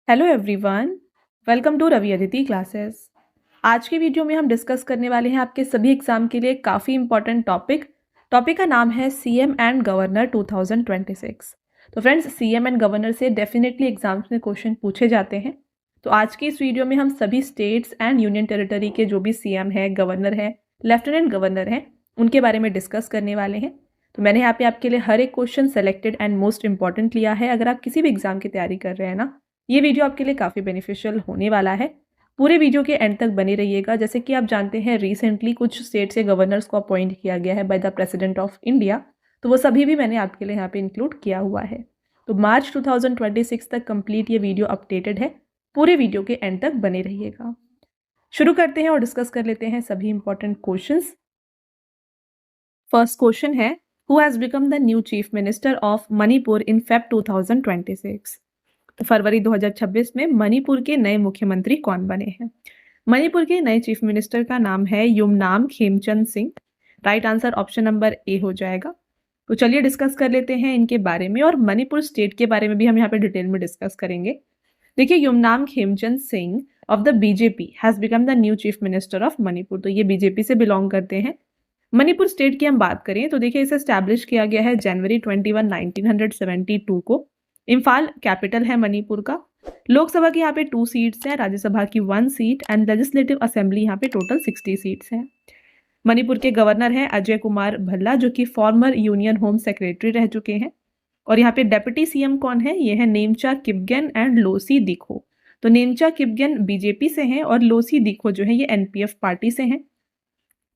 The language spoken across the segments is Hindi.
Hello everyone, welcome to Ravi Aditi classes. आज की वीडियो में हम डिस्कस करने वाले हैं आपके सभी एग्जाम के लिए काफ़ी इंपॉर्टेंट टॉपिक का नाम है सीएम एंड गवर्नर 2026। तो फ्रेंड्स, सीएम एंड गवर्नर से डेफिनेटली एग्जाम्स में क्वेश्चन पूछे जाते हैं। तो आज की इस वीडियो में हम सभी स्टेट्स एंड यूनियन टेरिटरी के जो भी सीएम है, गवर्नर है, लेफ्टिनेंट गवर्नर हैं, उनके बारे में डिस्कस करने वाले हैं। तो मैंने यहाँ पे आपके लिए हर एक question selected and most important लिया है। अगर आप किसी भी एग्जाम की तैयारी कर रहे हैं ना, ये वीडियो आपके लिए काफ़ी बेनिफिशियल होने वाला है। पूरे वीडियो के एंड तक बने रहिएगा। जैसे कि आप जानते हैं, रिसेंटली कुछ स्टेट से गवर्नर्स को अपॉइंट किया गया है by the president of India. तो वो सभी भी मैंने आपके लिए यहाँ पे इंक्लूड किया हुआ है। तो मार्च 2026 तक कंप्लीट ये वीडियो अपडेटेड है। पूरे वीडियो के एंड तक बने रहिएगा। शुरू करते हैं और डिस्कस कर लेते हैं सभी इंपॉर्टेंट क्वेश्चंस। फर्स्ट क्वेश्चन है, who has become the new chief minister of Manipur in Feb 2026? तो फरवरी 2026 में मणिपुर के नए मुख्यमंत्री कौन बने हैं? मणिपुर के नए चीफ मिनिस्टर का नाम है Yumnam Khemchand Singh. Right answer option number A हो जाएगा। तो चलिए डिस्कस कर लेते हैं इनके बारे में, और मणिपुर स्टेट के बारे में भी हम यहाँ पे डिटेल में डिस्कस करेंगे। देखिए, Yumnam Khemchand Singh of the BJP has become the new chief minister of Manipur. तो ये बीजेपी से बिलोंग करते हैं। मणिपुर स्टेट की हम बात करें तो देखिए, इसे स्टैब्लिश किया गया है जनवरी 21, 1972 को। इम्फाल कैपिटल है मणिपुर का। लोकसभा की यहाँ पे 2 सीट्स हैं, राज्यसभा की 1 सीट एंड लेजिस्लेटिव असेंबली यहाँ पे टोटल 60 सीट्स हैं। मणिपुर के गवर्नर हैं अजय कुमार भल्ला, जो कि फॉर्मर यूनियन होम सेक्रेटरी रह चुके हैं। और यहाँ पे डेप्यूटी सीएम कौन है? ये है नेमचा किपगेन एंड लोसी दिखो। तो नेमचा किपगेन बीजेपी से हैं और लोसी दिखो जो है ये एनपीएफ पार्टी से हैं।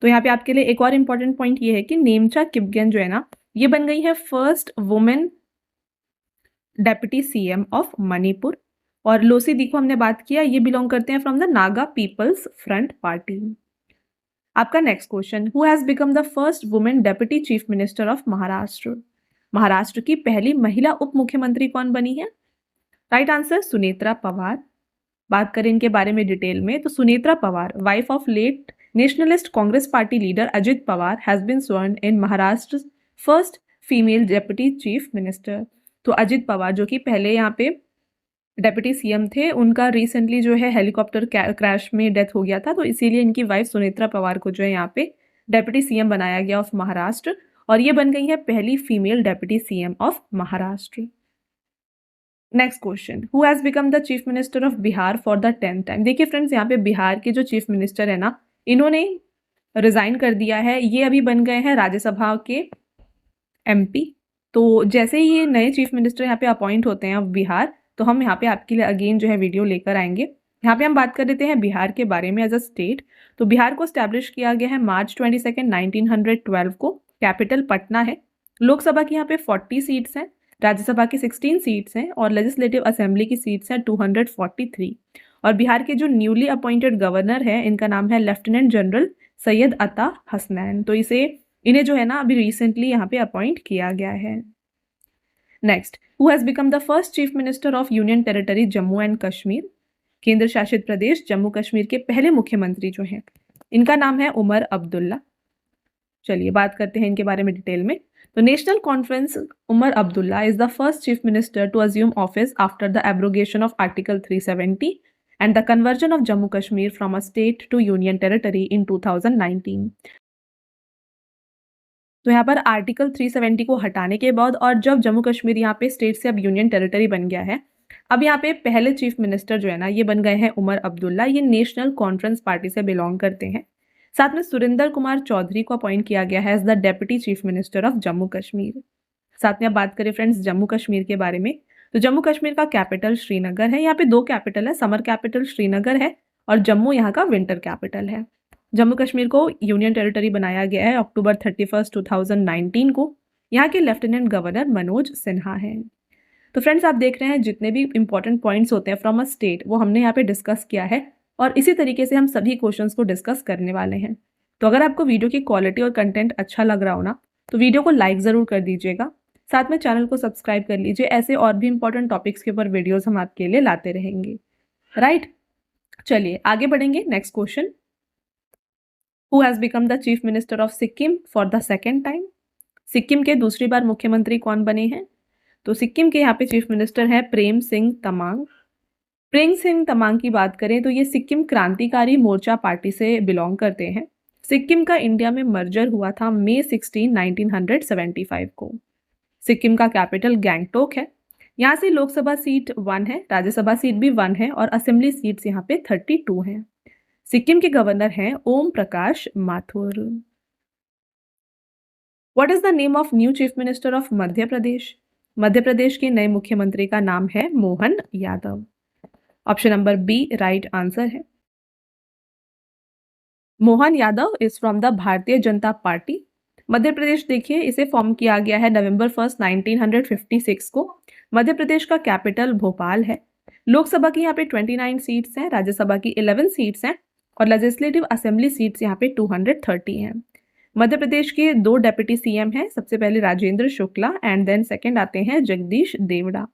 तो यहाँ पे आपके लिए एक और इम्पॉर्टेंट पॉइंट ये है कि नेमचा किपगेन जो है ना, ये बन गई है first women deputy CM of Manipur. और लोसी दिखो हमने बात किया, ये बिलोंग करते हैं from the Naga people's front party. आपका next question, who has become the first women deputy chief minister of Maharashtra? Maharashtra की पहली महिला उप मुख्यमंत्री कौन बनी है? Right answer Sunetra Pawar. बात करें इनके बारे में डिटेल में तो Sunetra Pawar, wife of late nationalist Congress party leader Ajit Pawar, has been sworn in Maharashtra first female deputy chief minister. तो अजित पवार जो कि पहले यहाँ पे डेप्यूटी सीएम थे, उनका रिसेंटली जो है हेलीकॉप्टर क्रैश में डेथ हो गया था। तो इसीलिए इनकी वाइफ सुनेत्रा पवार को जो है यहाँ पे डेप्यूटी सीएम बनाया गया ऑफ महाराष्ट्र, और ये बन गई है पहली female deputy CM of Maharashtra. Next question, who has become the chief minister of Bihar for the 10th time? देखिए फ्रेंड्स, यहाँ पे बिहार के जो चीफ मिनिस्टर है ना, इन्होंने रिजाइन कर दिया है। ये अभी बन गए हैं राज्यसभा के एमपी। तो जैसे ही ये नए चीफ मिनिस्टर यहाँ पे अपॉइंट होते हैं अब बिहार, तो हम यहाँ पे आपके लिए अगेन जो है वीडियो लेकर आएंगे। यहाँ पे हम बात कर लेते हैं बिहार के बारे में एज अ स्टेट। तो बिहार को स्टैब्लिश किया गया है मार्च 22, 1912 को। कैपिटल पटना है। लोकसभा की यहाँ पे 40 सीट्स हैं, राज्यसभा की 16 सीट्स हैं और लेजिस्लेटिव असेंबली की सीट्स हैं 243। और बिहार के जो न्यूली अपॉइंटेड गवर्नर है, इनका नाम है लेफ्टिनेंट जनरल सैयद अता हसनैन। तो इन्हें जो है ना अभी रिसेंटली यहाँ पे अपॉइंट किया गया है। Next, who has become the first chief minister of union territory Jammu and Kashmir? केंद्र शासित प्रदेश जम्मू कश्मीर के पहले मुख्यमंत्री जो हैं, इनका नाम है उमर अब्दुल्ला। चलिए बात करते हैं इनके बारे में डिटेल में। तो National Conference Omar Abdullah is the first chief minister to assume office after the abrogation of article 370 and the conversion of Jammu Kashmir from a state to union territory in 2019। तो यहाँ पर आर्टिकल 370 को हटाने के बाद और जब जम्मू कश्मीर यहाँ पे स्टेट से अब यूनियन टेरिटरी बन गया है, अब यहाँ पे पहले चीफ मिनिस्टर जो है ना, ये बन गए हैं उमर अब्दुल्ला। ये नेशनल कॉन्फ्रेंस पार्टी से बिलोंग करते हैं। साथ में सुरेंद्र कुमार चौधरी को अपॉइंट किया गया है as the deputy chief minister of Jammu Kashmir. साथ में अब बात करें फ्रेंड्स जम्मू कश्मीर के बारे में, तो जम्मू कश्मीर का कैपिटल श्रीनगर है। यहाँ पे 2 कैपिटल है, समर कैपिटल श्रीनगर है और जम्मू यहाँ का विंटर कैपिटल है। जम्मू कश्मीर को यूनियन टेरिटरी बनाया गया है अक्टूबर 31, 2019 को। यहाँ के लेफ्टिनेंट गवर्नर मनोज सिन्हा हैं। तो फ्रेंड्स, आप देख रहे हैं जितने भी इंपॉर्टेंट पॉइंट्स होते हैं फ्रॉम अ स्टेट, वो हमने यहाँ पे डिस्कस किया है और इसी तरीके से हम सभी क्वेश्चंस को डिस्कस करने वाले हैं। तो अगर आपको वीडियो की क्वालिटी और कंटेंट अच्छा लग रहा हो ना, तो वीडियो को लाइक ज़रूर कर दीजिएगा। साथ में चैनल को सब्सक्राइब कर लीजिए। ऐसे और भी इंपॉर्टेंट टॉपिक्स के ऊपर वीडियोज़ हम आपके लिए लाते रहेंगे। राइट, चलिए आगे बढ़ेंगे। Next question, who has become the chief minister of Sikkim for the 2nd time? Sikkim के दूसरी बार मुख्यमंत्री कौन बने हैं? तो सिक्किम के यहाँ पे चीफ मिनिस्टर हैं प्रेम सिंह तमांग। प्रिंग सिंह तमांग की बात करें तो ये सिक्किम क्रांतिकारी मोर्चा पार्टी से बिलोंग करते हैं। सिक्किम का इंडिया में मर्जर हुआ था मई 16, 1975 को। सिक्किम का कैपिटल गैंगटोक है। यहाँ से लोकसभा सीट 1 है, राज्यसभा सीट भी 1 है और असेंबली सीट्स यहाँ पे 32 हैं। सिक्किम के गवर्नर हैं Om Prakash Mathur. What is the name of new chief minister of Madhya Pradesh? Madhya Pradesh के नए मुख्यमंत्री का नाम है Mohan Yadav. Option number B right answer है। Mohan Yadav is from the Bharatiya Janata party. Madhya Pradesh देखिए, इसे फॉर्म किया गया है नवंबर 1, 1956 को। मध्य प्रदेश का कैपिटल भोपाल है। लोकसभा की यहाँ पे 29 सीट्स हैं, राज्यसभा की 11 सीट्स हैं और लेजिस्लेटिव असेंबली सीट्स यहाँ पे 230 हैं। मध्य प्रदेश के 2 डेप्यूटी सीएम हैं, सबसे पहले Rajendra Shukla and then second आते हैं जगदीश देवड़ा।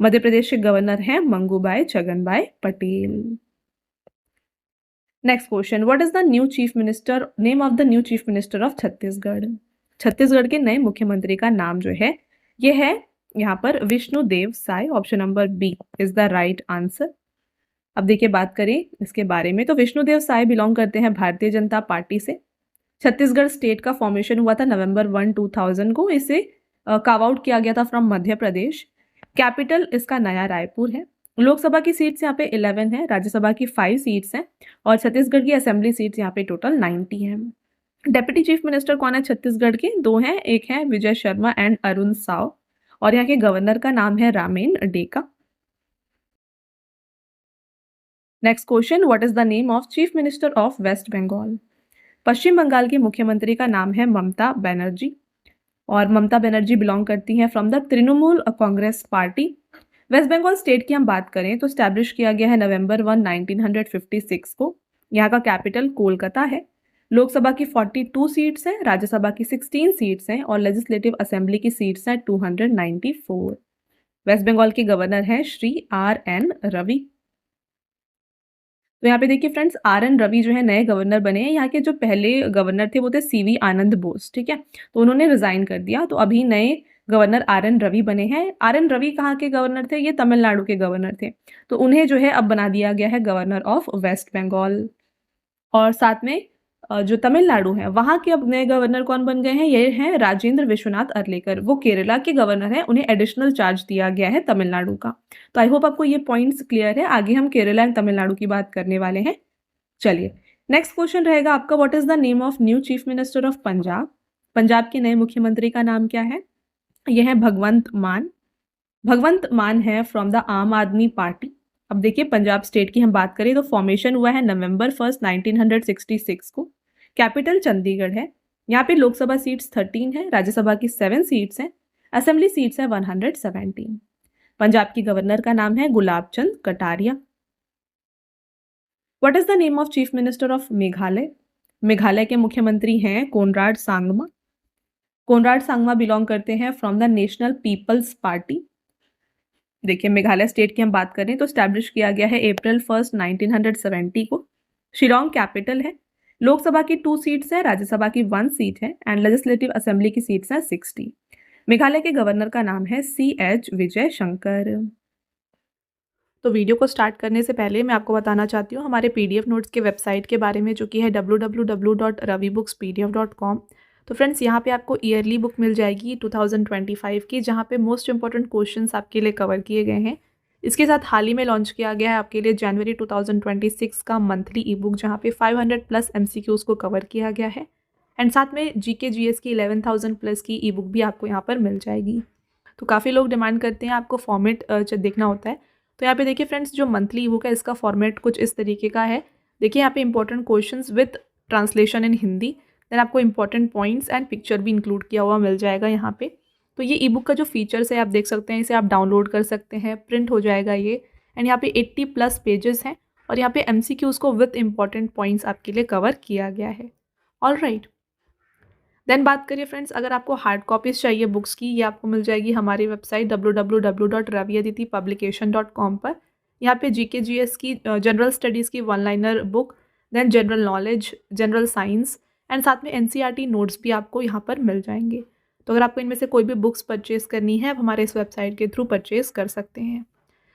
मध्य प्रदेश के गवर्नर हैं Mangubhai Chhaganbhai Patel. Next question, what is the new chief minister, name of the new chief minister of Chhattisgarh? Chhattisgarh के नए मुख्यमंत्री का नाम जो है ये है यहाँ पर Vishnudeo Sai. Option number B is the right answer. अब देखिए बात करें इसके बारे में तो विष्णुदेव साय बिलोंग करते हैं भारतीय जनता पार्टी से। छत्तीसगढ़ स्टेट का फॉर्मेशन हुआ था नवंबर 1, 2000 को। इसे कार्व आउट किया गया था फ्रॉम मध्य प्रदेश। कैपिटल इसका नया रायपुर है। लोकसभा की सीट्स यहाँ पे 11 है, राज्यसभा की 5 सीट्स हैं और छत्तीसगढ़ की असेंबली सीट्स यहाँ पे टोटल 90 हैं। डेप्यूटी चीफ मिनिस्टर कौन है छत्तीसगढ़ के? 2 हैं, एक है विजय शर्मा एंड अरुण साव और यहाँ के गवर्नर का नाम है Ramen Deka. Next question, what is the name of chief minister of West Bengal? पश्चिम बंगाल की मुख्यमंत्री का नाम है ममता बनर्जी और ममता बनर्जी बिलोंग करती हैं from the Trinamool Congress party. West Bengal state की हम बात करें तो स्टैब्लिश किया गया है नवंबर 1, 1956 को। यहाँ का कैपिटल कोलकाता है। लोकसभा की 42 सीट्स हैं, राज्यसभा की 16 सीट्स हैं और लेजिस्लेटिव असेंबली की सीट्स हैं 294। वेस्ट बंगाल के गवर्नर हैं श्री RN रवि। तो यहाँ पे देखिए फ्रेंड्स, RN रवि जो है नए गवर्नर बने हैं। यहाँ के जो पहले गवर्नर थे वो थे CV आनंद बोस, ठीक है, तो उन्होंने रिजाइन कर दिया। तो अभी नए गवर्नर RN रवि बने हैं। RN रवि कहाँ के गवर्नर थे? ये तमिलनाडु के गवर्नर थे। तो उन्हें जो है अब बना दिया गया है गवर्नर ऑफ वेस्ट बंगाल। और साथ में जो तमिलनाडु है वहाँ के अब नए गवर्नर कौन बन गए हैं? ये हैं राजेंद्र विश्वनाथ अर्लेकर। वो केरला के गवर्नर हैं, उन्हें एडिशनल चार्ज दिया गया है तमिलनाडु का। तो आई होप आपको ये पॉइंट्स क्लियर है। आगे हम केरला एंड तमिलनाडु की बात करने वाले हैं। चलिए नेक्स्ट क्वेश्चन रहेगा आपका, what is the name of new chief minister of Punjab? Punjab के नए मुख्यमंत्री का नाम क्या है? यह है भगवंत मान। भगवंत मान है फ्रॉम द आम आदमी पार्टी। अब देखिए पंजाब स्टेट की हम बात करें तो फॉर्मेशन हुआ है नवंबर 1, 1966 को। कैपिटल चंडीगढ़ है। यहाँ पे लोकसभा सीट्स 13 है, राज्यसभा की 7 सीट्स हैं, असेंबली सीट्स है 117। पंजाब की गवर्नर का नाम है Gulab Chand Kataria. What is the name of chief minister of Meghalaya? Meghalaya के मुख्यमंत्री हैं Conrad Sangma. Conrad Sangma belong करते हैं from the national people's party. देखिए मेघालय स्टेट की हम बात करें तो स्टैब्लिश किया गया है अप्रैल 1, 1970 को। शिलोंग कैपिटल है। लोकसभा की 2 सीट्स है, राज्यसभा की 1 सीट है एंड लेजिस्लेटिव असेंबली की सीट्स हैं 60। मेघालय के गवर्नर का नाम है CH विजय शंकर। तो वीडियो को स्टार्ट करने से पहले मैं आपको बताना चाहती हूँ हमारे PDF नोट्स के वेबसाइट के बारे में, जो कि है www.ravibooks.pdf.com। तो फ्रेंड्स यहाँ पे आपको ईयरली बुक मिल जाएगी 2025 की, जहाँ पे मोस्ट इंपॉर्टेंट क्वेश्चंस आपके लिए कवर किए गए हैं। इसके साथ हाल ही में लॉन्च किया गया है आपके लिए जनवरी 2026 का मंथली ई बुक, जहाँ पे 500+ MCQs को कवर किया गया है एंड साथ में GK GS की 11,000+ की ई बुक भी आपको यहाँ पर मिल जाएगी। तो काफ़ी लोग डिमांड करते हैं आपको फॉर्मेट देखना होता है। तो यहाँ पे देखिए फ्रेंड्स, जो मंथली ई बुक है इसका फॉर्मेट कुछ इस तरीके का है। देखिए यहाँ पे important questions with translation in Hindi, then आपको इंपॉर्टेंट पॉइंट्स एंड पिक्चर भी इंक्लूड किया हुआ मिल जाएगा यहाँ पे। तो ये ई बुक का जो फीचर्स है आप देख सकते हैं, इसे आप डाउनलोड कर सकते हैं, प्रिंट हो जाएगा ये। एंड यहाँ पे 80+ पेजेस हैं और यहाँ पे MCQs को विद इंपॉर्टेंट पॉइंट्स आपके लिए कवर किया गया है। ऑलराइट, देन बात करिए फ्रेंड्स, अगर आपको हार्ड कॉपीज़ चाहिए बुक्स की, ये आपको मिल जाएगी हमारी वेबसाइट www.raviaditipublication.com पर। यहाँ पे GK GS की जनरल स्टडीज़ की 1-लाइनर book, then general knowledge, general science and साथ में NCERT नोट्स भी आपको यहाँ पर मिल जाएंगे। तो अगर आपको इनमें से कोई भी बुक्स परचेज़ करनी है आप हमारे इस वेबसाइट के थ्रू परचेज़ कर सकते हैं।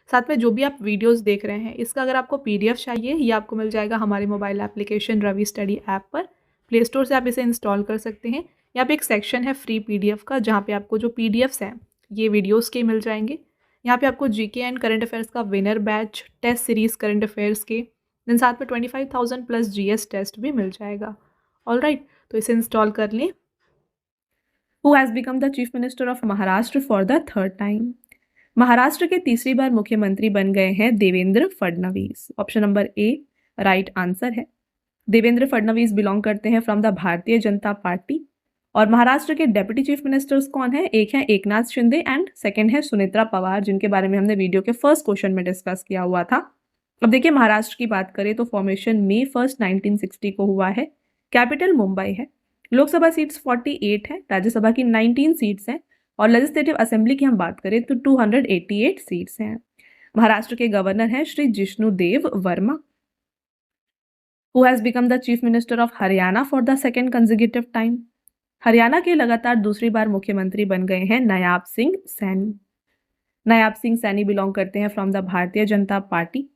साथ में जो भी आप वीडियोस देख रहे हैं इसका अगर आपको पीडीएफ चाहिए ये आपको मिल जाएगा हमारे mobile application Ravi study app पर। प्ले स्टोर से आप इसे इंस्टॉल कर सकते हैं। यहाँ पे एक सेक्शन है फ्री पीडीएफ का जहाँ पे आपको जो पीडीएफ्स हैं ये वीडियोस के मिल जाएंगे। यहाँ पे आपको जीके एंड करंट अफेयर्स का winner batch, test series current affairs के, देन साथ में 25,000 प्लस जीएस टेस्ट भी मिल जाएगा। ऑल राइट, तो इसे इंस्टॉल कर लें। Who has become the chief minister of Maharashtra for the third time? Maharashtra के तीसरी बार मुख्यमंत्री बन गए हैं देवेंद्र फडणवीस। ऑप्शन नंबर ए राइट आंसर है। देवेंद्र फडणवीस बिलोंग करते हैं from the Bharatiya Janata party. और महाराष्ट्र के डेप्यूटी चीफ मिनिस्टर्स कौन है? एक है एकनाथ शिंदे एंड सेकंड है सुनेत्रा पवार, जिनके बारे में हमने वीडियो के फर्स्ट क्वेश्चन में डिस्कस किया हुआ था। अब देखिए महाराष्ट्र की बात करें तो फॉर्मेशन May 1, 1960 को हुआ है। कैपिटल मुंबई है। लोकसभा सीट्स 48 है, राज्यसभा की 19 सीट्स हैं और लेजिस्लेटिव असेंबली की हम बात करें तो 288 सीट्स हैं। महाराष्ट्र के गवर्नर हैं Shri Jishnu Dev Verma. Who has become the chief minister of Haryana for the second consecutive time? Haryana के लगातार दूसरी बार मुख्यमंत्री बन गए हैं नायाब सिंह सैनी। नायाब सिंह सैनी बिलोंग करते हैं from the Bharatiya Janata party.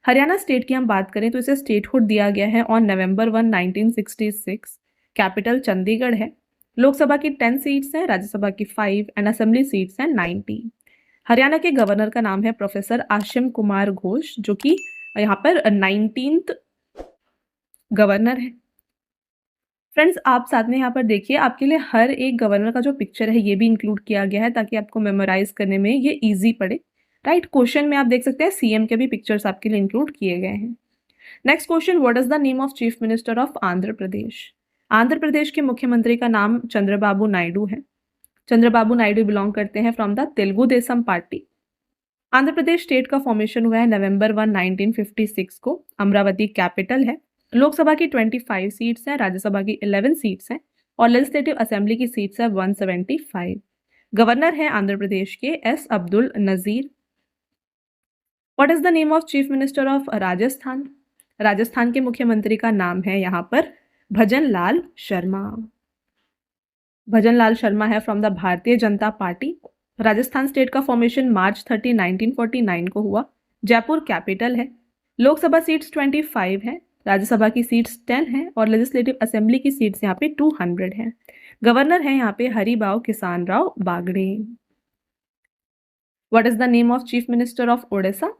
Haryana state की हम बात करें तो इसे स्टेटहुड दिया गया है ऑन November 1, 1966। कैपिटल चंडीगढ़ है। लोकसभा की 10 सीट्स हैं, राज्यसभा की 5 एंड असेंबली सीट्स हैं 90। हरियाणा के गवर्नर का नाम है प्रोफेसर आशिम कुमार घोष, जो कि यहाँ पर 19th गवर्नर है। फ्रेंड्स आप साथ में यहाँ पर देखिए, आपके लिए हर एक गवर्नर का जो पिक्चर है ये भी इंक्लूड किया गया है ताकि आपको मेमोराइज करने में ये इजी पड़े। राइट, क्वेश्चन में आप देख सकते हैं सीएम के भी पिक्चर्स आपके लिए इंक्लूड किए गए हैं। Next question, what is the name of chief minister of Andhra Pradesh? Andhra Pradesh के मुख्यमंत्री का नाम चंद्रबाबू नायडू है। चंद्रबाबू नायडू बिलोंग करते हैं from the Telugu Desam party. Andhra Pradesh state का फॉर्मेशन हुआ है November 1, 1956 को। अमरावती कैपिटल है। लोकसभा की 25 सीट्स हैं, राज्यसभा की 11 सीट्स हैं और लेजिस्लेटिव असेंबली की सीट्स है 175। गवर्नर है आंध्र प्रदेश के S Abdul Nazeer. What is the name of chief minister of Rajasthan? Rajasthan के मुख्यमंत्री का नाम है यहाँ पर भजन लाल शर्मा। भजन लाल शर्मा है from the Bharatiya Janata party. Rajasthan state का फॉर्मेशन March 30, 1949 को हुआ। जयपुर कैपिटल है। लोकसभा सीट्स 25 है, राज्यसभा की सीट्स 10 हैं और लेजिस्लेटिव असेंबली की सीट्स यहाँ पे 200 हैं। गवर्नर है यहाँ पे Haribhau Kisan Rao Bagde. What is the name of chief minister of Odisha?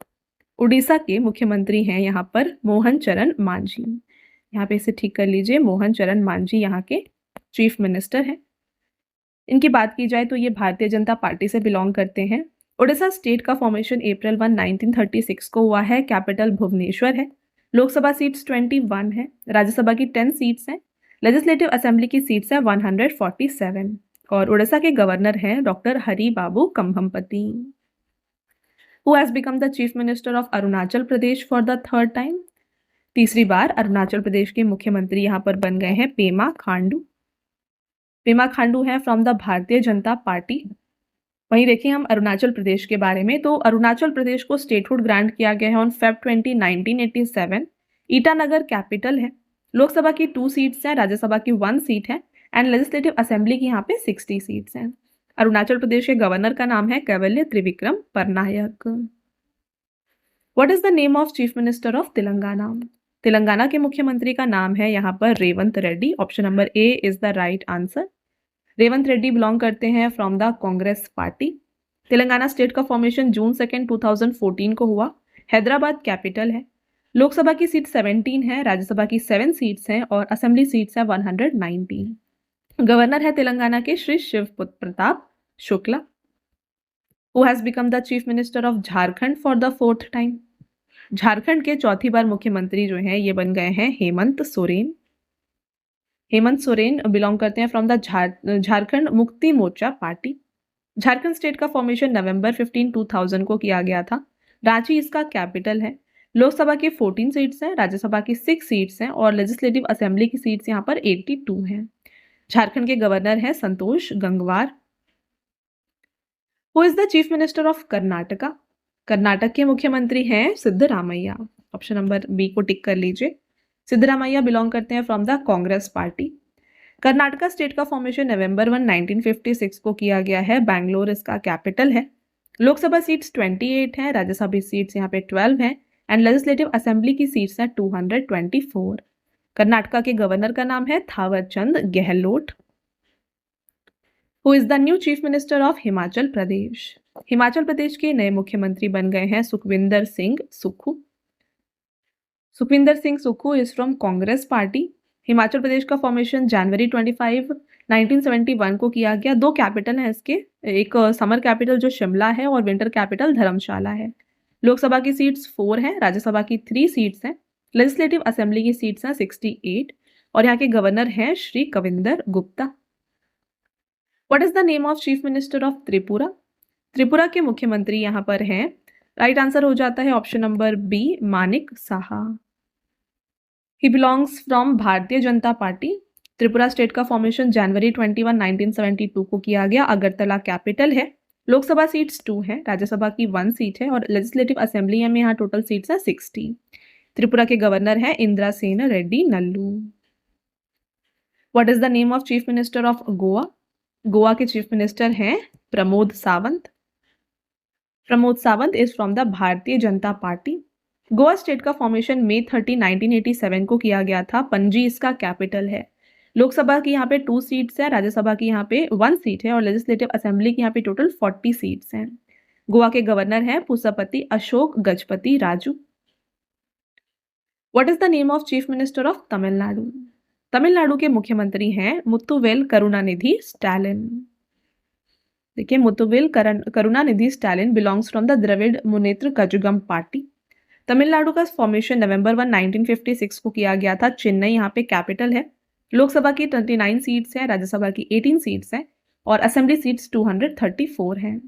Orissa के मुख्यमंत्री हैं यहाँ पर मोहन चरण मांझी। यहाँ पे इसे ठीक कर लीजिए, मोहन चरण मांझी यहाँ के चीफ मिनिस्टर हैं। इनकी बात की जाए तो ये भारतीय जनता पार्टी से बिलोंग करते हैं। उड़ीसा स्टेट का फॉर्मेशन April 1, 1936 को हुआ है। कैपिटल भुवनेश्वर है। लोकसभा सीट्स 21 है, राज्यसभा की 10 सीट्स हैं, लेजिस्लेटिव असेंबली की सीट्स है 147 और उड़ीसा के गवर्नर हैं doctor Hari Babu Kambhampati. Who has become the chief minister of Arunachal Pradesh for the third time? तीसरी बार अरुणाचल प्रदेश के मुख्यमंत्री यहाँ पर बन गए हैं पेमा खांडू। पेमा खांडू है from the Bharatiya Janata party. वहीं देखिए हम अरुणाचल प्रदेश के बारे में, तो अरुणाचल प्रदेश को स्टेटहुड ग्रांट किया गया है ऑन Feb 20, 1987। ईटानगर कैपिटल है। लोकसभा की 2 सीट्स हैं, राज्यसभा की 1 सीट है एंड लेजिस्लेटिव असेंबली की यहाँ पे 60 सीट्स हैं। अरुणाचल प्रदेश के गवर्नर का नाम है कैवल्य Trivikram Parnaik. What is the name of chief minister of Telangana? Telangana के मुख्यमंत्री का नाम है यहाँ पर Revanth Reddy. Option number A is the right answer. Revanth Reddy belong करते हैं from the Congress party. Telangana state का फॉर्मेशन June 2, 2014 को हुआ। हैदराबाद कैपिटल है। लोकसभा की सीट 17 है, राज्यसभा की 7 सीट्स हैं और असेंबली सीट्स है 119। गवर्नर है तेलंगाना के Shri Shiv Pratap Shukla. Who has become the chief minister of Jharkhand for the 4th time? Jharkhand के चौथी बार मुख्यमंत्री जो हैं ये बन गए हैं हेमंत सोरेन। हेमंत सोरेन बिलोंग करते हैं from the Jharkhand Mukti Morcha party. Jharkhand state का फॉर्मेशन November 15, 2000 को किया गया था। रांची इसका कैपिटल है। लोकसभा की 14 सीट्स हैं, राज्यसभा की 6 सीट्स हैं और लेजिस्लेटिव असेंबली की सीट्स यहाँ पर 82 हैं। झारखंड के गवर्नर हैं Santosh Gangwar. Who is the chief minister of Karnataka? Karnataka के मुख्यमंत्री हैं सिद्धरामैया। ऑप्शन नंबर बी को टिक कर लीजिए। सिद्धरामैया बिलोंग करते हैं from the Congress party. Karnataka state का फॉर्मेशन November 1, 1956 को किया गया है। बैंगलोर इसका कैपिटल है। लोकसभा सीट्स 28 हैं, राज्यसभा सीट्स यहाँ पे 12 हैं एंड लेजिस्लेटिव असेंबली की सीट्स हैं 224। कर्नाटका के गवर्नर का नाम है Thawar Chand Gehlot. Who is the new chief minister of Himachal Pradesh? Himachal Pradesh के नए मुख्यमंत्री बन गए हैं Sukhvinder Singh Sukhu. Sukhvinder Singh Sukhu is from Congress party. Himachal Pradesh का फॉर्मेशन जनवरी 25 1971 को किया गया। दो कैपिटल हैं इसके, एक समर कैपिटल जो शिमला है और विंटर कैपिटल धर्मशाला है। लोकसभा की सीट्स 4 हैं, राज्यसभा की 3 सीट्स हैं, लेजिस्लेटिव असेंबली की सीट्स हैं 68 और यहाँ के गवर्नर हैं Shri Kavinder Gupta. What is the name of chief minister of Tripura? Tripura के मुख्यमंत्री यहाँ पर हैं, राइट आंसर हो जाता है option number B Manik Saha. He belongs from Bharatiya Janata Party. Tripura state का फॉर्मेशन जनवरी 21 1972 को किया गया। अगरतला कैपिटल है। लोकसभा सीट्स 2 हैं, राज्यसभा की 1 सीट है और लेजिस्लेटिव असेंबली में यहाँ टोटल सीट्स है 60। त्रिपुरा के गवर्नर हैं Indira Sen Reddy Nallu. What is the name of chief minister of Goa? Goa के चीफ मिनिस्टर हैं Pramod Sawant. Pramod Sawant is from the Bharatiya Janata party. Goa state का फॉर्मेशन मई 30 1987 को किया गया था। पणजी इसका कैपिटल है। लोकसभा की यहाँ पे 2 सीट्स है, राज्यसभा की यहाँ पे 1 सीट है और लेजिस्लेटिव असेंबली की यहाँ पे टोटल 40 सीट्स हैं। गोवा के गवर्नर हैं Pusapati Ashok Gajapathi Raju. What is the name of chief minister of Tamil Nadu? Tamil Nadu के मुख्यमंत्री हैं मुत्तुवेल करुणानिधि स्टालिन। देखिए, Muthuvel Karunanidhi Stalin belongs from the Dravida Munnetra Kazhagam party. Tamil Nadu का फॉर्मेशन नवंबर 1 1956 को किया गया था। चेन्नई यहाँ पे कैपिटल है। लोकसभा की 29 सीट्स हैं, राज्यसभा की 18 सीट्स हैं और असेंबली सीट्स 234 हैं।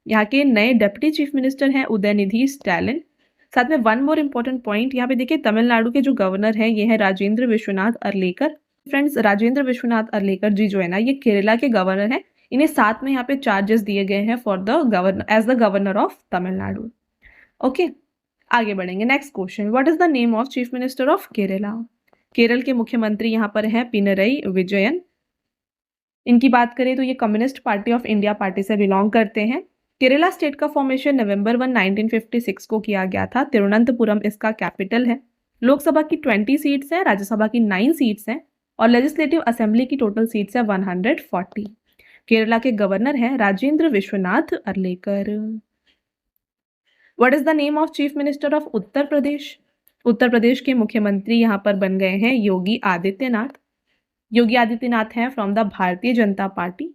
यहाँ के नए डिप्टी चीफ मिनिस्टर हैं उदयनिधि स्टालिन। साथ में वन मोर इंपॉर्टेंट पॉइंट यहाँ पे देखिए, तमिलनाडु के जो गवर्नर हैं ये है राजेंद्र विश्वनाथ अर्लेकर। फ्रेंड्स, राजेंद्र विश्वनाथ अर्लेकर जी जो है ना, ये केरला के गवर्नर हैं। इन्हें साथ में यहाँ पे चार्जेस दिए गए हैं for the governor as the governor of Tamil Nadu. Okay, आगे बढ़ेंगे। Next question, what is the name of chief minister of Kerala? Kerala के मुख्यमंत्री यहाँ पर हैं पिनरई विजयन। इनकी बात करें तो ये communist party of India party से बिलोंग करते हैं। केरला स्टेट का फॉर्मेशन नवंबर 1 1956 को किया गया था। तिरुवनंतपुरम इसका कैपिटल है। लोकसभा की 20 सीट्स हैं, राज्यसभा की 9 सीट्स हैं और लेजिस्लेटिव असेंबली की टोटल सीट्स है 140। केरला के गवर्नर हैं Rajendra Vishwanath Arlekar. What is the name of chief minister of Uttar Pradesh? Uttar Pradesh के मुख्यमंत्री यहाँ पर बन गए हैं योगी आदित्यनाथ। योगी आदित्यनाथ हैं from the Bharatiya Janata party.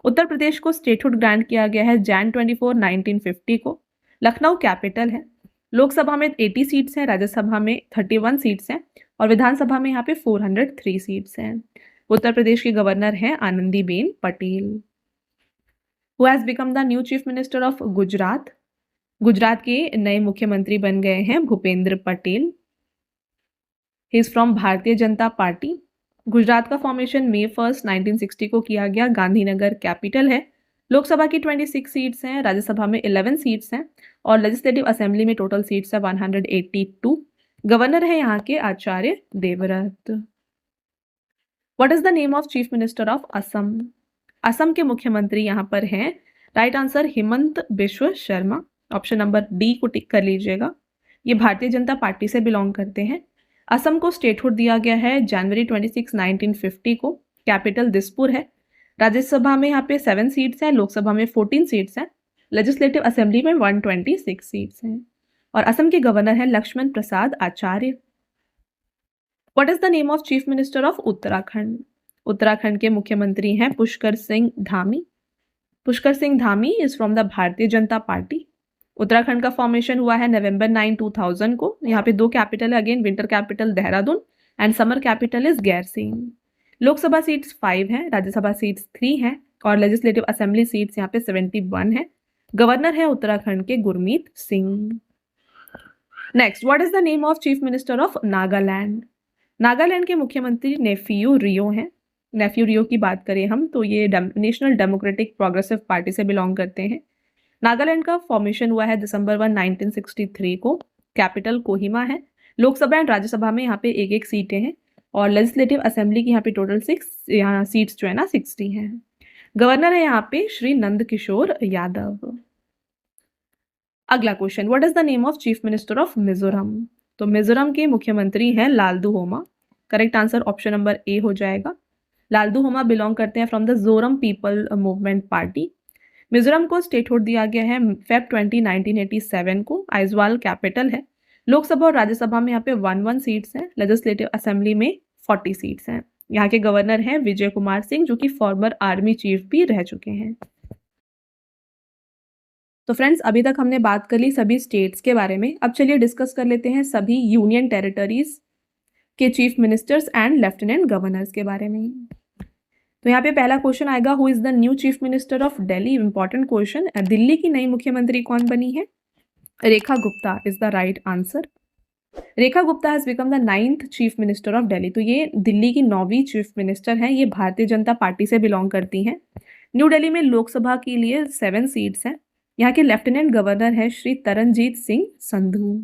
Uttar Pradesh को स्टेटहुड ग्रांट किया गया है जैन 24 1950 को। लखनऊ कैपिटल है। लोकसभा में 80 सीट्स हैं, राज्यसभा में 31 सीट्स हैं और विधानसभा में यहाँ पे 403 सीट्स हैं। उत्तर प्रदेश के गवर्नर हैं Anandiben Patel. Who has become the new chief minister of Gujarat? Gujarat के नए मुख्यमंत्री बन गए हैं Bhupendra Patel. He is from Bharatiya Janata party. Gujarat का फॉर्मेशन मई 1 1960 को किया गया। गांधीनगर कैपिटल है। लोकसभा की 26 सीट्स हैं, राज्यसभा में 11 सीट्स हैं और लेजिस्लेटिव असेंबली में टोटल सीट्स है 182। गवर्नर है यहाँ के Acharya Devvrat. What is the name of chief minister of Assam? Assam के मुख्यमंत्री यहाँ पर हैं, right answer Himanta Biswa Sarma. Option number D को टिक कर लीजिएगा। ये भारतीय जनता पार्टी से बिलोंग करते हैं। असम को स्टेटहुड दिया गया है जनवरी 26 1950 को। कैपिटल दिसपुर है। राज्यसभा में यहाँ पे 7 सीट्स हैं, लोकसभा में 14 सीट्स हैं, लेजिस्लेटिव असेंबली में 126 सीट्स हैं और असम के गवर्नर हैं Lakshman Prasad Acharya. What is the name of chief minister of Uttarakhand? Uttarakhand के मुख्यमंत्री हैं Pushkar Singh Dhami. Pushkar Singh Dhami is from the Bharatiya Janata party. Uttarakhand का फॉर्मेशन हुआ है नवंबर 9 2000 को। यहाँ पे 2 कैपिटल है, again winter capital Dehradun and summer capital is Gairsain. Lok Sabha seats 5 हैं, राज्यसभा सीट्स 3 हैं और लेजिस्लेटिव असेंबली सीट्स यहाँ पे 71 है। गवर्नर है उत्तराखंड के Gurmeet Singh. Next, what is the name of chief minister of Nagaland? Nagaland के मुख्यमंत्री नेफ्यू रियो हैं। नेफ्यू रियो की बात करें हम तो ये नेशनल डेमोक्रेटिक प्रोग्रेसिव पार्टी से बिलोंग करते हैं। नागालैंड का फॉर्मेशन हुआ है दिसंबर 1 1963 को। कैपिटल कोहिमा है। लोकसभा एंड राज्यसभा में यहाँ पे 1-1 सीटें हैं और लेजिस्लेटिव असेंबली की यहाँ पे टोटल 6 यहाँ सीट्स जो है ना 60 हैं। गवर्नर है यहाँ पे श्री नंद किशोर यादव। अगला question, what is the name of chief minister of Mizoram? तो मिजोरम के मुख्यमंत्री हैं Lalduhoma. Correct answer option number A हो जाएगा। लालदुहोमा बिलोंग करते हैं फ्रॉम द जोरम पीपल मूवमेंट पार्टी। मिजोरम को स्टेटहुड दिया गया है फेब 20 1987 को। आइजवाल कैपिटल है। लोकसभा और राज्यसभा में यहाँ पे 1-1 सीट्स हैं। लेजिस्लेटिव असेंबली में 40 सीट्स हैं। यहाँ के गवर्नर हैं विजय कुमार सिंह, जो कि फॉर्मर आर्मी चीफ भी रह चुके हैं। तो फ्रेंड्स, अभी तक हमने बात कर ली सभी स्टेट्स के बारे में। अब चलिए डिस्कस कर लेते हैं सभी यूनियन टेरिटरीज के chief ministers and lieutenant governors के बारे में। तो यहाँ पे पहला क्वेश्चन आएगा, who is the new chief minister of Delhi? Important question. Delhi की नई मुख्यमंत्री कौन बनी है? Rekha Gupta is the right answer. Rekha Gupta has become the 9th chief minister of Delhi. तो ये दिल्ली की 9वीं चीफ मिनिस्टर हैं। ये भारतीय जनता पार्टी से बिलोंग करती हैं। न्यू दिल्ली में लोकसभा के लिए 7 सीट्स हैं। यहाँ के लेफ्टिनेंट गवर्नर है Shri Taranjit Singh Sandhu.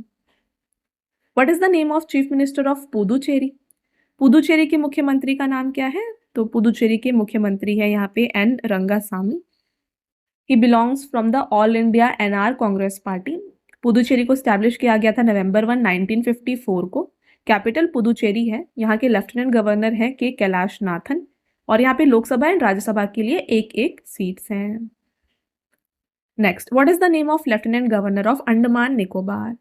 What is the name of chief minister of Puducherry? Puducherry के मुख्यमंत्री का नाम क्या है? तो पुदुचेरी के मुख्यमंत्री है यहाँ पे N Rangasamy. He belongs from the All India NR Congress Party. Puducherry को स्टैब्लिश किया गया था नवंबर 1 1954 को। कैपिटल पुदुचेरी है। यहाँ के लेफ्टिनेंट गवर्नर है के कैलाश नाथन। और यहाँ पे लोकसभा एंड राज्यसभा के लिए 1-1 सीट्स हैं। Next, what is the name of lieutenant governor of Andaman Nicobar?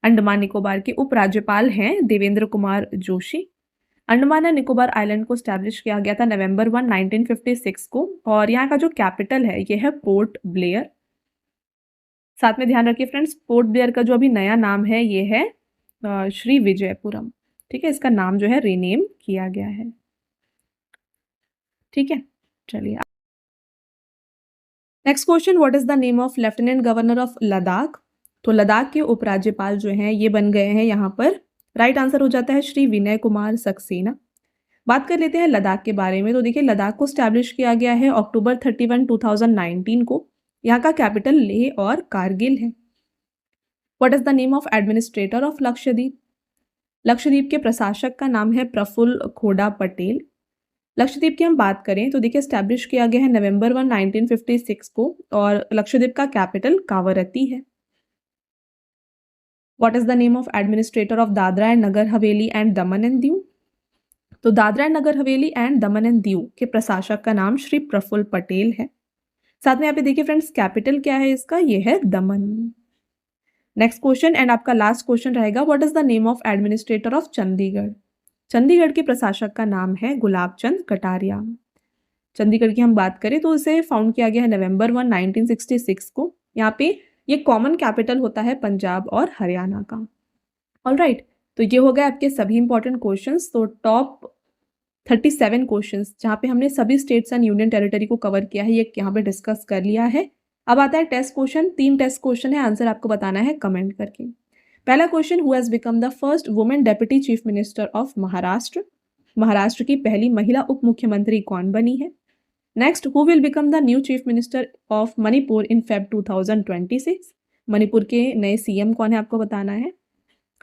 Andaman Nicobar के उपराज्यपाल हैं देवेंद्र कुमार जोशी। अंडमान एंड निकोबार आइलैंड को स्टैब्लिश किया गया था नवंबर 1 1956 को। और यहाँ का जो कैपिटल है ये है पोर्ट ब्लेयर। साथ में ध्यान रखिए फ्रेंड्स, पोर्ट ब्लेयर का जो अभी नया नाम है ये है श्री विजयपुरम। ठीक है, इसका नाम जो है रीनेम किया गया है। ठीक है, चलिए next question, what is the name of lieutenant governor of Ladakh? तो लद्दाख के उपराज्यपाल जो हैं ये बन गए हैं यहाँ पर। राइट आंसर हो जाता है श्री विनय कुमार सक्सेना। बात कर लेते हैं लद्दाख के बारे में। तो देखिए, लद्दाख को स्टैब्लिश किया गया है अक्टूबर 31 2019 को। यहाँ का कैपिटल लेह और कारगिल है। What is the name of administrator of Lakshadweep? Lakshadweep के प्रशासक का नाम है प्रफुल्ल खोड़ा पटेल। लक्षद्वीप की हम बात करें तो देखिए, स्टैब्लिश किया गया है नवंबर 1 1956 को। और लक्षद्वीप का कैपिटल कावरत्ती है। What is the name of administrator of Dadra and Nagar Haveli and Daman and Diu? तो Dadra and Nagar Haveli and Daman and Diu के प्रशासक का नाम श्री प्रफुल्ल पटेल है। साथ में यहाँ पे देखिए फ्रेंड्स, कैपिटल क्या है इसका? ये है दमन। नेक्स्ट क्वेश्चन एंड आपका लास्ट क्वेश्चन रहेगा, what is the name of administrator of Chandigarh? Chandigarh के प्रशासक का नाम है गुलाब चंद कटारिया। चंडीगढ़ की हम बात करें तो इसे फाउंड किया गया है नवंबर 1 1966 को। यहाँ पे ये कॉमन कैपिटल होता है पंजाब और हरियाणा का। ऑलराइट, तो ये हो गए आपके सभी इंपॉर्टेंट क्वेश्चंस। तो टॉप 37 क्वेश्चंस जहाँ पे हमने सभी स्टेट्स एंड यूनियन टेरिटरी को कवर किया है, ये यहाँ पे डिस्कस कर लिया है। अब आता है टेस्ट क्वेश्चन। 3 टेस्ट क्वेश्चन है, आंसर आपको बताना है कमेंट करके। पहला question, who has become the first women deputy chief minister of Maharashtra? Maharashtra की पहली महिला उप मुख्यमंत्री कौन बनी है? Next, who will become the new chief minister of Manipur in Feb 2026? Manipur के नए सीएम कौन है आपको बताना है।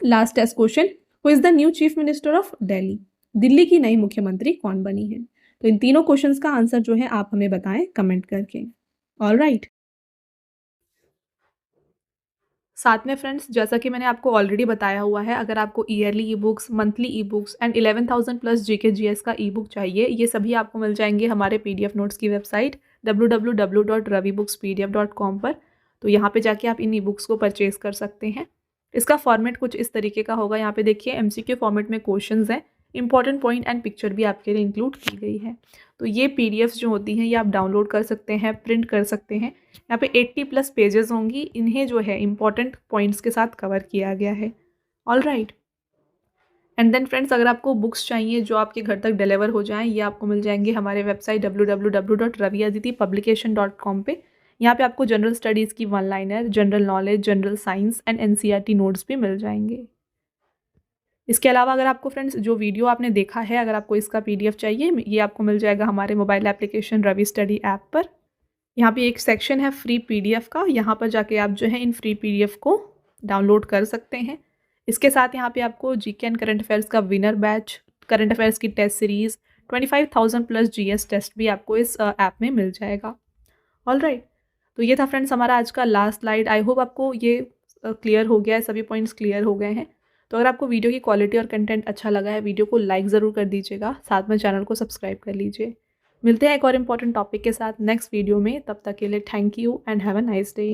Last test question, who is the new chief minister of Delhi? Delhi की नई मुख्यमंत्री कौन बनी है? तो इन तीनों क्वेश्चंस का आंसर जो है आप हमें बताएं कमेंट करके। ऑलराइट, साथ में फ्रेंड्स, जैसा कि मैंने आपको ऑलरेडी बताया हुआ है, अगर आपको yearly e books, monthly e books and 11,000 plus GK GS का ई बुक चाहिए, ये सभी आपको मिल जाएंगे हमारे पीडीएफ नोट्स की वेबसाइट www.ravibookspdf.com पर। तो यहाँ पे जाके आप इन ई बुक्स को परचेज कर सकते हैं। इसका फॉर्मेट कुछ इस तरीके का होगा। यहाँ पे देखिए, एमसीक्यू फॉर्मेट में क्वेश्चंस हैं, इंपॉर्टेंट पॉइंट एंड पिक्चर भी आपके लिए इंक्लूड की गई है। तो ये पीडीएफ्स जो होती हैं ये आप डाउनलोड कर सकते हैं, प्रिंट कर सकते हैं। यहाँ पे 80 प्लस पेजेस होंगी, इन्हें जो है इंपॉर्टेंट पॉइंट्स के साथ कवर किया गया है। ऑलराइट, एंड देन फ्रेंड्स, अगर आपको बुक्स चाहिए जो आपके घर तक डिलीवर हो जाएं, ये आपको मिल जाएंगे हमारे वेबसाइट www.raviaditipublication.com पे। यहाँ पे आपको जनरल स्टडीज़ की 1 liner, general knowledge, general science and NCERT notes भी मिल जाएंगे। इसके अलावा अगर आपको फ्रेंड्स जो वीडियो आपने देखा है, अगर आपको इसका पीडीएफ चाहिए, ये आपको मिल जाएगा हमारे mobile application Ravi study app पर। यहाँ पे एक सेक्शन है फ्री पीडीएफ का, यहाँ पर जाके आप जो है इन फ्री पीडीएफ को डाउनलोड कर सकते हैं। इसके साथ यहाँ पे आपको जीके एंड करंट अफेयर्स का विनर बैच, करंट अफेयर्स की test series, 25,000 plus GS test भी आपको इस ऐप में मिल जाएगा। ऑलराइट, तो तो ये था फ्रेंड्स हमारा आज का लास्ट स्लाइड। आई होप आपको ये क्लियर हो गया है, सभी पॉइंट्स क्लियर हो गए हैं। तो अगर आपको वीडियो की क्वालिटी और कंटेंट अच्छा लगा है, वीडियो को लाइक ज़रूर कर दीजिएगा, साथ में चैनल को सब्सक्राइब कर लीजिए। मिलते हैं एक और इम्पॉर्टेंट टॉपिक के साथ नेक्स्ट वीडियो में। तब तक के लिए thank you and have a nice day.